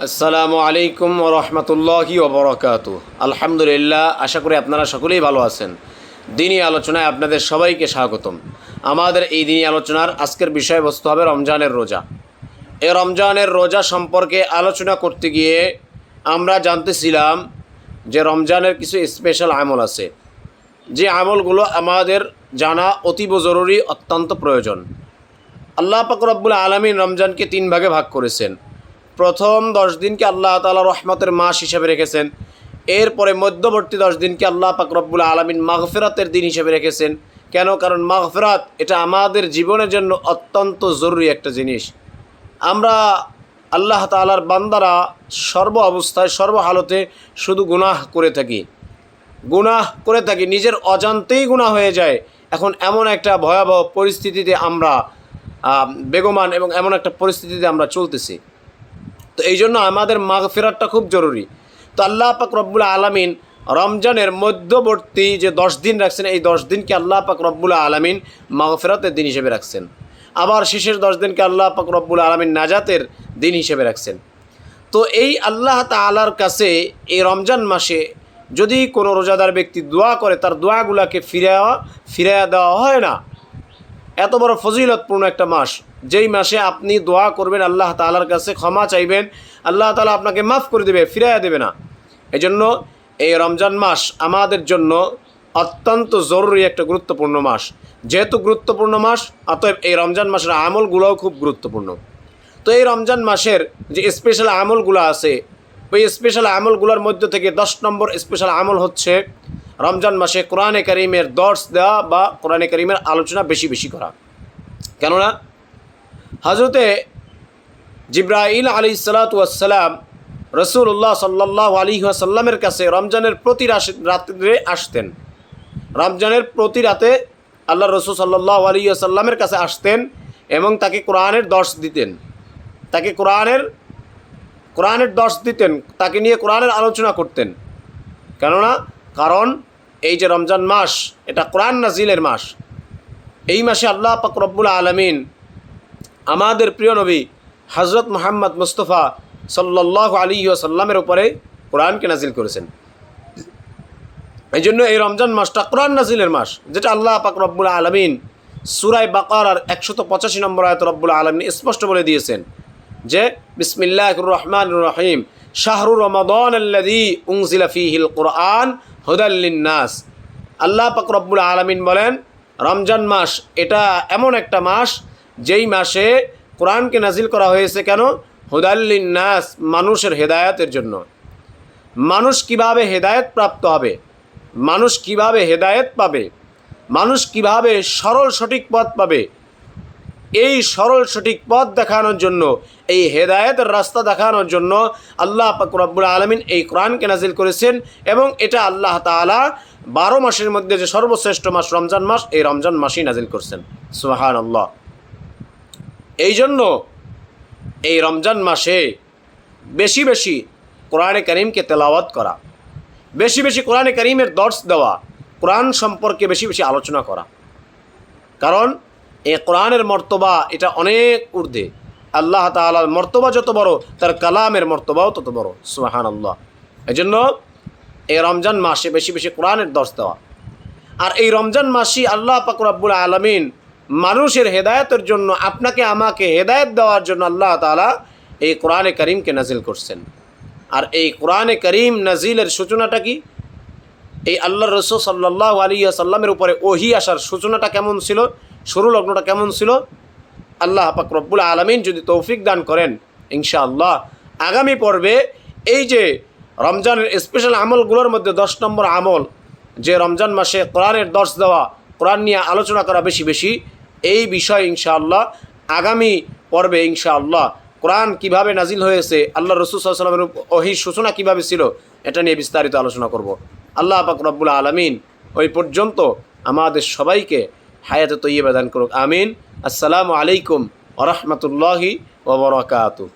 আসসালামু আলাইকুম ওয়া রাহমাতুল্লাহি ওয়া বারাকাতুহু। আলহামদুলিল্লাহ, আশা করি আপনারা সকলেই ভালো আছেন। দিনী আলোচনায় আপনাদের সবাইকে স্বাগতম। আমাদের এই দিনী আলোচনার আজকের বিষয়বস্তু হবে রমজানের রোজা। এই রমজানের রোজা সম্পর্কে আলোচনা করতে গিয়ে আমরা জানতেছিলাম যে রমজানের কিছু স্পেশাল আমল আছে, যে আমলগুলো আমাদের জানা অতীব জরুরি, অত্যন্ত প্রয়োজন। আল্লাহ পাক রব্বুল আলামিন রমজানকে 3 ভাগে ভাগ করেছেন। প্রথম 10 দিনকে আল্লাহ তাআলা রহমতের মাস হিসেবে রেখেছেন। এরপরে মধ্যবর্তী 10 দিনকে আল্লাহ পাক রব্বুল আলামিন মাগফিরাতের দিন হিসেবে রেখেছেন। কেন? কারণ মাগফিরাত এটা আমাদের জীবনের জন্য অত্যন্ত জরুরি একটা জিনিস। আমরা আল্লাহ তাআলার বান্দারা সর্ব অবস্থায় সর্বহালতে শুধু গুনাহ করে থাকি, নিজের অজান্তেই গুনাহ হয়ে যায়। এখন এমন একটা ভয়াবহ পরিস্থিতিতে আমরা বেগমান এবং এমন একটা পরিস্থিতিতে আমরা চলতেছি। তো এই জন্য আমাদের মাগফিরাতটা খুব জরুরি। তো আল্লাহ পাক রব্বুল আলামিন রমজানের মধ্যবর্তী যে 10 দিন রাখছেন, এই 10 দিনকে আল্লাহ পাক রব্বুল আলামিন মাগফিরাতের দিন হিসেবে রাখছেন। আবার শেষের 10 দিনকে আল্লাহ পাক রব্বুল আলামিন নাজাতের দিন হিসেবে রাখছেন। তো এই আল্লাহ তাআলার কাছে এই রমজান মাসে যদি কোনো রোজাদার ব্যক্তি দোয়া করে, তার দোয়াগুলোকে ফিরাইয়া দেওয়া হয় না। এত বড় ফজিলতপূর্ণ একটা মাস, যেই মাসে আপনি দোয়া করবেন, আল্লাহ তাআলার কাছে ক্ষমা চাইবেন, আল্লাহ তাআলা আপনাকে মাফ করে দেবে, ফিরাইয়া দেবে না। এজন্য এই রমজান মাস আমাদের জন্য অত্যন্ত জরুরি একটা গুরুত্বপূর্ণ মাস। যেহেতু গুরুত্বপূর্ণ মাস, অতএব এই রমজান মাসের আমলগুলোও খুব গুরুত্বপূর্ণ। তো এই রমজান মাসের যে স্পেশাল আমলগুলো আছে, ওই স্পেশাল আমলগুলোর মধ্য থেকে 10 নম্বর স্পেশাল আমল হচ্ছে রমজান মাসে কোরআনে কারিমের দর্স দেওয়া বা কোরআনে কারিমের আলোচনা বেশি বেশি করা। কেননা হযরতে জিবরাইল আলাইহিসসালাতু ওয়াসসালাম রাসূলুল্লাহ সাল্লাল্লাহু আলাইহি ওয়াসাল্লামের কাছে রমজানের প্রতি রাতে আসতেন। রমজানের প্রতি রাতে আল্লাহ রাসূল সাল্লাল্লাহু আলাইহি ওয়াসাল্লামের কাছে আসতেন এবং তাকে কোরআনের দর্স দিতেন, তাকে নিয়ে কোরআনের আলোচনা করতেন। কারণ এই যে রমজান মাস, এটা কোরআন নাজিলের মাস। এই মাসে আল্লাহ পাক রব্বুল আলামিন আমাদের প্রিয় নবী হযরত মুহাম্মদ মুস্তাফা সাল্লাল্লাহু আলাইহি ওয়াসাল্লামের উপরে কোরআনকে নাজিল করেছেন। এই জন্য এই রমজান মাসটা কোরআন নাজিলের মাস, যেটা আল্লাহ পাক রব্বুল আলামিন সূরা বাকারার 185 নম্বর আয়াত রব্বুল আলামিন স্পষ্ট বলে দিয়েছেন যে বিসমিল্লাহির রহমানির রহিম শাহরু রমাদানাল্লাযী উনজিলা ফীহিল কুরআন হুদাল লিন্নাস। আল্লাহ পাক রব্বুল আলামিন বলেন, রমজান মাস এটা এমন একটা মাস যেই মাসে কোরআনকে নাজিল করা হয়েছে। কেন? হুদাল লিন্নাস, মানুষের হেদায়েতের জন্য। মানুষ কিভাবে হেদায়েত প্রাপ্ত হবে, মানুষ কিভাবে হেদায়েত পাবে, মানুষ কিভাবে সরল সঠিক পথ পাবে, এই সরল সঠিক পথ দেখানোর জন্য, এই হেদায়েতের রাস্তা দেখানোর জন্য আল্লাহ পাক রব্বুল আলামিন এই কোরআনকে নাজিল করেছেন। এবং এটা আল্লাহ তাআলা 12 মাসের মধ্যে যে সর্বশ্রেষ্ঠ মাস রমজান মাস, এই রমজান মাসই নাজিল করছেন। সুবহানাল্লাহ। এই জন্য এই রমজান মাসে বেশি বেশি কোরআনে কারীমকে তেলাওয়াত করা, বেশি বেশি কোরআনে কারীমের দর্স দেওয়া, কোরআন সম্পর্কে বেশি বেশি আলোচনা করা। কারণ এই কোরআনের মর্তবা এটা অনেক ঊর্ধ্বে। আল্লাহ তাআলার মর্তবা যত বড়, তার কালামের মর্তবাও তত বড়। সুবহানাল্লাহ। এই জন্য এই রমজান মাসে বেশি বেশি কোরআনের দর্স দেওয়া। আর এই রমজান মাসই আল্লাহ পাক রব্বুল আলামিন মানুষের হেদায়েতের জন্য, আপনাকে আমাকে হেদায়েত দেওয়ার জন্য আল্লাহ তাআলা এই কোরআনে কারীমকে নাজিল করছেন। আর এই কোরআনে কারীম নাজিলের সূচনাটা কি? এই আল্লাহর রাসূল সাল্লাল্লাহু আলাইহি ওয়াসাল্লামের উপরে ওহী আসার সূচনাটা কেমন ছিল, শুরু লগ্নটা কেমন ছিল? আল্লাহ পাক রব্বুল আলামিন যদি তৌফিক দান করেন, ইনশাআল্লাহ আগামী পর্বে এই যে রমজানের স্পেশাল আমলগুলোর মধ্যে 10 নম্বর আমল, যে রমজান মাসে কোরআনের দর্স দেওয়া, কোরআন নিয়ে আলোচনা করা বেশি বেশি, এই বিষয় ইনশাআল্লাহ আগামী পর্বে ইনশাআল্লাহ কোরআন কিভাবে নাজিল হয়েছে, আল্লাহ রাসূল সাল্লাল্লাহু আলাইহি ওয়াসাল্লামের ওহীর সূচনা কিভাবে ছিল, এটা নিয়ে বিস্তারিত আলোচনা করব। আল্লাহ পাক রব্বুল আলামিন ওই পর্যন্ত আমাদের সবাইকে হায়াতে তৈয়্যিবা দান করুক। আমিন। আসসালামু আলাইকুম ওয়া রাহমাতুল্লাহি ওয়া বারাকাতুহু।